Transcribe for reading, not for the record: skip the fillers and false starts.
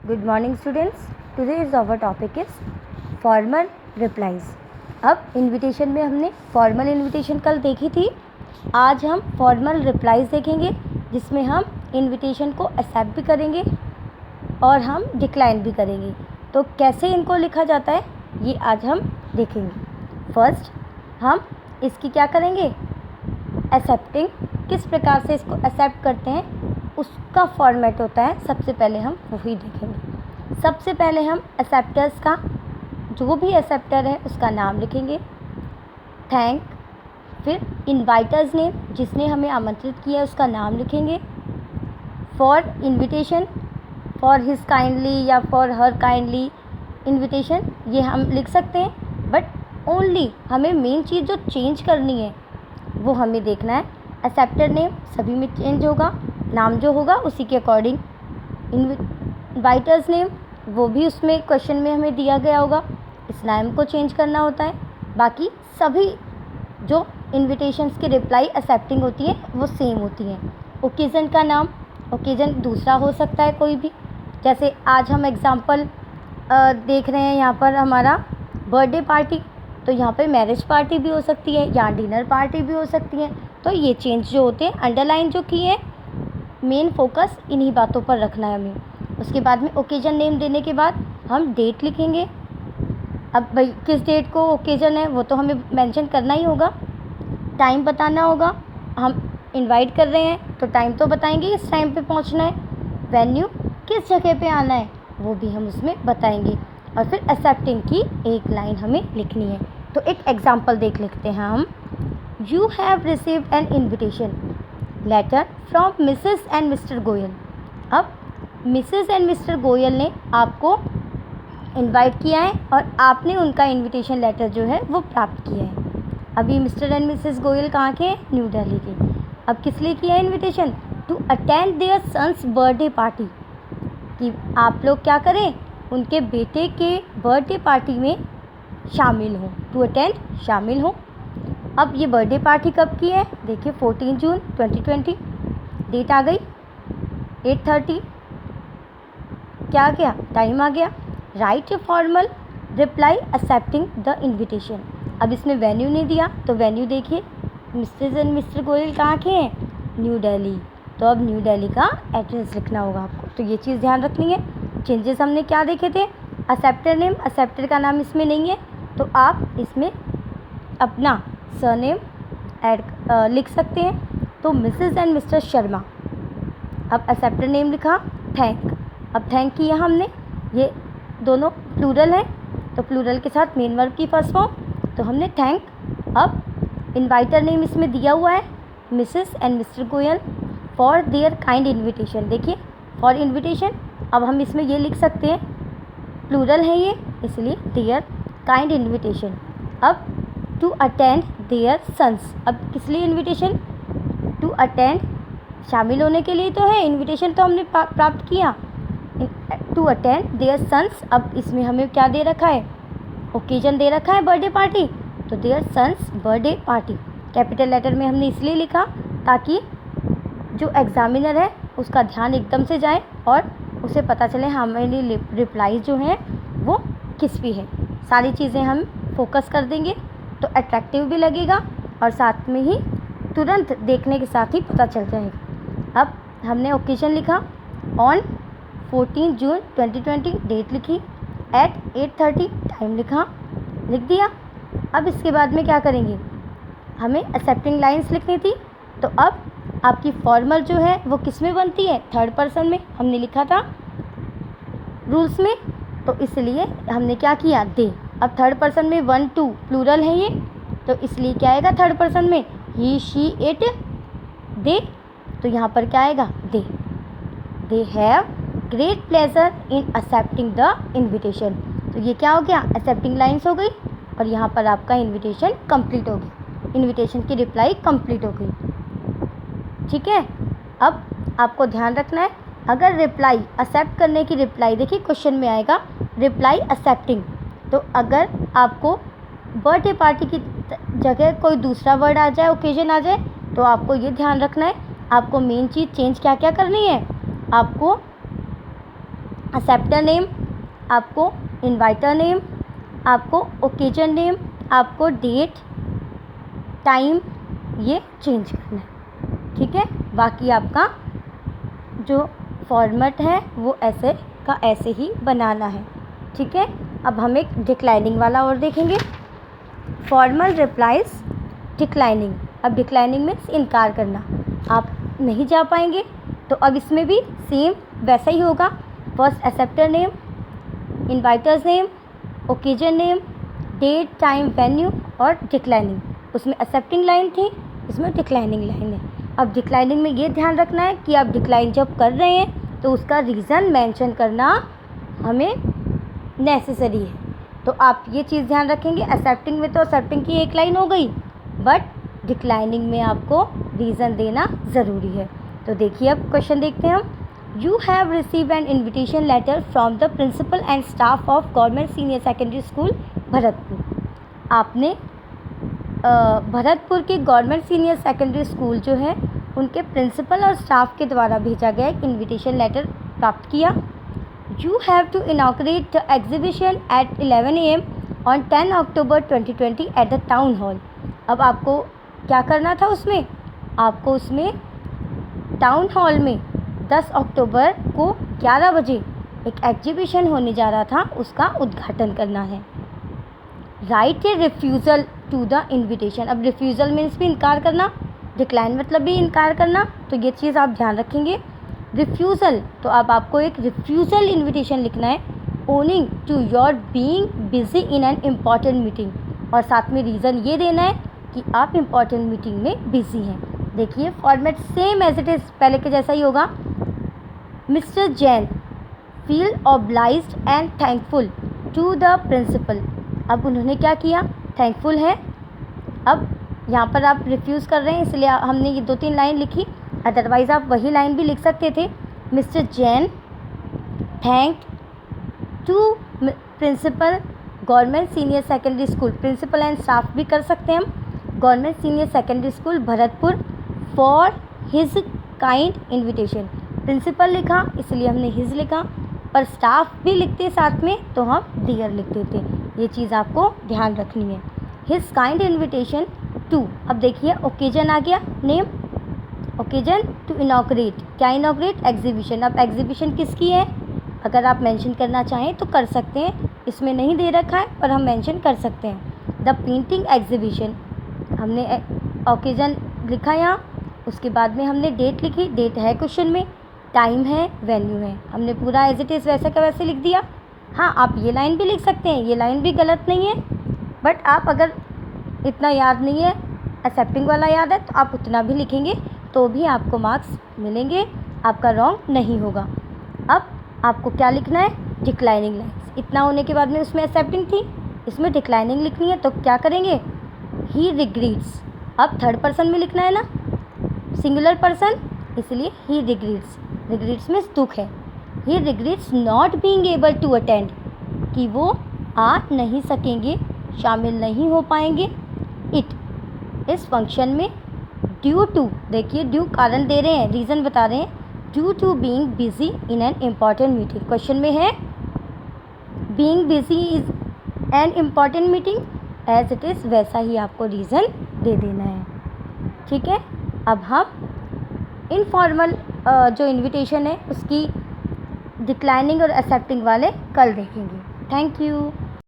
Good morning students. Today's our topic is formal replies. अब invitation में हमने formal invitation कल देखी थी. आज हम फॉर्मल रिप्लाइज देखेंगे जिसमें हम इनविटेशन को एक्सेप्ट भी करेंगे और हम डिक्लाइन भी करेंगे. तो कैसे इनको लिखा जाता है ये आज हम देखेंगे. फर्स्ट हम इसकी क्या करेंगे, एक्सेप्टिंग, किस प्रकार से इसको एक्सेप्ट करते हैं उसका फॉर्मेट होता है. सबसे पहले हम वही देखेंगे. सबसे पहले हम एक्सेप्टर्स का, जो भी एक्सेप्टर है उसका नाम लिखेंगे, थैंक, फिर इनवाइटर्स नेम, जिसने हमें आमंत्रित किया उसका नाम लिखेंगे, for invitation, for his kindly या फॉर हर काइंडली इनविटेशन, ये हम लिख सकते हैं. बट ओनली हमें मेन चीज़ जो चेंज करनी है वो हमें देखना है. एक्सेप्टर नेम सभी में चेंज होगा, नाम जो होगा उसी के अकॉर्डिंग. इनवाइटर्स नेम वो भी उसमें क्वेश्चन में हमें दिया गया होगा, इस नाम को चेंज करना होता है. बाकी सभी जो इनविटेशंस की रिप्लाई एक्सेप्टिंग होती है वो सेम होती हैं. ओकेज़न का नाम, ओकेज़न दूसरा हो सकता है कोई भी. जैसे आज हम एग्ज़ाम्पल देख रहे हैं यहाँ पर हमारा बर्थडे पार्टी, तो यहाँ पे मैरिज पार्टी भी हो सकती है, यहाँ डिनर पार्टी भी हो सकती है. तो ये चेंज जो होते हैं अंडरलाइन जो किए हैं, मेन फोकस इन्हीं बातों पर रखना है हमें. उसके बाद में ओकेजन नेम देने के बाद हम डेट लिखेंगे. अब भाई किस डेट को ओकेजन है वो तो हमें मेंशन करना ही होगा. टाइम बताना होगा, हम इनवाइट कर रहे हैं तो टाइम तो बताएंगे, इस टाइम पे पहुंचना है. वेन्यू, किस जगह पे आना है वो भी हम उसमें बताएंगे. और फिर एक्सेप्टिंग की एक लाइन हमें लिखनी है. तो एक एग्जाम्पल देख लेते हैं हम. You have received an invitation letter from Mrs and Mr Goyal. अब मिसेस एंड मिस्टर गोयल ने आपको इनवाइट किया है और आपने उनका इनविटेशन लेटर जो है वो प्राप्त किया है. अभी मिस्टर एंड मिसेस गोयल कहाँ के हैं, न्यू दिल्ली के. अब किस लिए किया है invitation, to attend their son's birthday party, कि आप लोग क्या करें, उनके बेटे के बर्थडे पार्टी में शामिल हों. टू अटेंड, शामिल हों. अब ये बर्थडे पार्टी कब की है, देखिए 14 जून 2020. डेट आ गई 8:30. क्या आ गया, टाइम आ गया. Right a formal reply accepting the invitation. अब इसमें वेन्यू नहीं दिया तो वेन्यू देखिए, मिसेस एंड मिस्टर गोयल कहाँ के हैं, न्यू दिल्ली. तो अब न्यू दिल्ली का एड्रेस लिखना होगा आपको. तो ये चीज़ ध्यान रखनी है. चेंजेस हमने क्या देखे थे, एक्सेप्टर नेम, एक्सेप्टर का नाम इसमें नहीं है तो आप इसमें अपना सरनेम ऐड लिख सकते हैं. तो मिसेस एंड मिस्टर शर्मा. अब एक्सेप्टर नेम लिखा, थैंक. अब थैंक किया हमने, ये दोनों प्लूरल है तो प्लूरल के साथ मेन वर्ब की फर्स्ट फॉर्म, तो हमने थैंक. अब इनवाइटर नेम इसमें दिया हुआ है, Mrs and Mr Goyal, for their kind invitation. देखिए फॉर इन्विटेशन. अब हम इसमें ये लिख सकते हैं, प्लूरल है ये इसलिए देयर काइंड इन्विटेशन. अब टू अटेंड देयर सन्स. अब किस लिए इन्विटेशन, टू अटेंड, शामिल होने के लिए तो है. इन्विटेशन तो हमने प्राप्त किया, टू अटेंड देयर सन्स. अब इसमें हमें क्या दे रखा है, ओकेजन दे रखा है बर्थडे पार्टी, तो their son's birthday party. Capital letter में हमने इसलिए लिखा ताकि जो एग्जामिनर है उसका ध्यान एकदम से जाए और उसे पता चले हमारे रिप्लाई जो हैं वो किस पे है. सारी चीज़ें हम फोकस कर देंगे तो अट्रैक्टिव भी लगेगा और साथ में ही तुरंत देखने के साथ ही पता चल जाएगा. अब हमने ओकेजन लिखा, ऑन 14 जून 2020, डेट लिखी, एट 8:30, टाइम लिखा, लिख दिया. अब इसके बाद में क्या करेंगे, हमें एक्सेप्टिंग लाइंस लिखनी थी. तो अब आपकी फॉर्मल जो है वो किस में बनती है, थर्ड पर्सन में. हमने लिखा था रूल्स में, तो इसलिए हमने क्या किया, दे. अब थर्ड पर्सन में 1 2 प्लूरल है ये, तो इसलिए क्या आएगा थर्ड पर्सन में, ही शी इट दे. तो यहाँ पर क्या आएगा, they. They have great pleasure in accepting the invitation. तो ये क्या हो गया, एक्सेप्टिंग लाइन्स हो गई और यहाँ पर आपका इन्विटेशन कंप्लीट हो गया, इन्विटेशन की रिप्लाई कंप्लीट हो गई. ठीक है. अब आपको ध्यान रखना है, अगर रिप्लाई एक्सेप्ट करने की रिप्लाई, देखिए क्वेश्चन में आएगा रिप्लाई एक्सेप्टिंग, तो अगर आपको बर्थडे पार्टी की जगह कोई दूसरा वर्ड आ जाए, ओकेजन आ जाए, तो आपको ये ध्यान रखना है, आपको मेन चीज़ चेंज क्या क्या करनी है, आपको एक्सेप्टर नेम, आपको इनवाइटर नेम, आपको ओकेजन नेम, आपको डेट टाइम ये चेंज करना है, ठीक है। बाकी आपका जो फॉर्मेट है वो ऐसे का ऐसे ही बनाना है, ठीक है। अब हम एक डिक्लाइनिंग वाला और देखेंगे। Formal replies declining. अब डिक्लाइनिंग मीन्स इनकार करना, आप नहीं जा पाएंगे, तो अब इसमें भी सेम वैसा ही होगा। First acceptor name, inviter's name, occasion name, date time venue और डिक्लाइनिंग। उसमें एक्सेप्टिंग लाइन थी, इसमें डिक्लाइनिंग लाइन है। अब डिक्लाइनिंग में ये ध्यान रखना है कि आप डिक्लाइन जब कर रहे हैं तो उसका रीज़न मेंशन करना हमें नेसेसरी है, तो आप ये चीज़ ध्यान रखेंगे। एक्सेप्टिंग में तो एक्सेप्टिंग की एक लाइन हो गई, बट डिक्लाइनिंग में आपको रीज़न देना ज़रूरी है। तो देखिए अब क्वेश्चन देखते हैं हम। You have receive an invitation letter from the principal and staff of government senior secondary school Bharatpur. आपने भरतपुर के गवर्नमेंट सीनियर सेकेंडरी स्कूल जो है उनके प्रिंसिपल और स्टाफ के द्वारा भेजा गया एक इन्विटेशन लेटर प्राप्त किया। You have to inaugurate the exhibition at 11 AM on 10 October 2020 at the town hall। अब आपको क्या करना था उसमें, आपको उसमें टाउन हॉल में 10 अक्टूबर को 11 बजे एक एग्जीबिशन होने जा रहा था, उसका उद्घाटन करना है। Write a refusal to the invitation. अब रिफ्यूज़ल मीन्स भी इनकार करना, डिक्लाइन मतलब भी इनकार करना, तो ये चीज़ आप ध्यान रखेंगे। रिफ्यूज़ल, तो अब आपको एक रिफ्यूज़ल इन्विटेशन लिखना है, owing to your being busy in an important meeting, और साथ में रीज़न ये देना है कि आप इम्पॉर्टेंट मीटिंग में बिजी हैं। देखिए format same as it is पहले के जैसा ही होगा। Mr Jain feel obliged and thankful to the principal. अब उन्होंने क्या किया, थैंकफुल है। अब यहाँ पर आप रिफ्यूज़ कर रहे हैं इसलिए हमने ये 2-3 लाइन लिखी, अदरवाइज़ आप वही लाइन भी लिख सकते थे। Mr Jain thank to principal government senior secondary school, principal and staff भी कर सकते हैं हम, government senior secondary school Bharatpur for his kind invitation. Principal लिखा इसलिए हमने हिज लिखा, पर स्टाफ भी लिखते साथ में तो हम डियर लिख देते। ये चीज़ आपको ध्यान रखनी है। हिज काइंड इन्विटेशन टू, अब देखिए ओकेजन आ गया, नेम ओकेजन टू इनॉग्रेट, क्या इनॉग्रेट, एग्जीबिशन। अब एग्जीबिशन किसकी है, अगर आप मेंशन करना चाहें तो कर सकते हैं, इसमें नहीं दे रखा है पर हम मेंशन कर सकते हैं। द पेंटिंग एग्जीबिशन, हमने ओकेजन लिखा यहाँ, उसके बाद में हमने डेट लिखी, डेट है क्वेश्चन में, टाइम है, वेन्यू है, हमने पूरा एज इट इज़ वैसा का वैसे लिख दिया। हाँ आप ये लाइन भी लिख सकते हैं, ये लाइन भी गलत नहीं है, बट आप अगर इतना याद नहीं है, एक्सेप्टिंग वाला याद है, तो आप उतना भी लिखेंगे तो भी आपको मार्क्स मिलेंगे, आपका रॉन्ग नहीं होगा। अब आपको क्या लिखना है, डिक्लाइनिंग लाइन्स। इतना होने के बाद में उसमें एक्सेप्टिंग थी, इसमें डिक्लाइनिंग लिखनी है, तो क्या करेंगे, ही रिग्रेट्स। अब थर्ड पर्सन में लिखना है ना, सिंगुलर पर्सन, इसलिए ही रिग्रेट्स, रिग्रेट्स में दुख है। He regrets not being able to attend, कि वो आ नहीं सकेंगे, शामिल नहीं हो पाएंगे इट, इस फंक्शन में, ड्यू टू, देखिए ड्यू कारण दे रहे हैं, रीज़न बता रहे हैं, due to being busy in an important meeting. Question में है being busy is an important meeting, as it is वैसा ही आपको रीज़न दे देना है, ठीक है। अब हम इनफॉर्मल जो इन्विटेशन है उसकी डिक्लाइनिंग और एक्सेप्टिंग वाले कल देखेंगे। Thank you.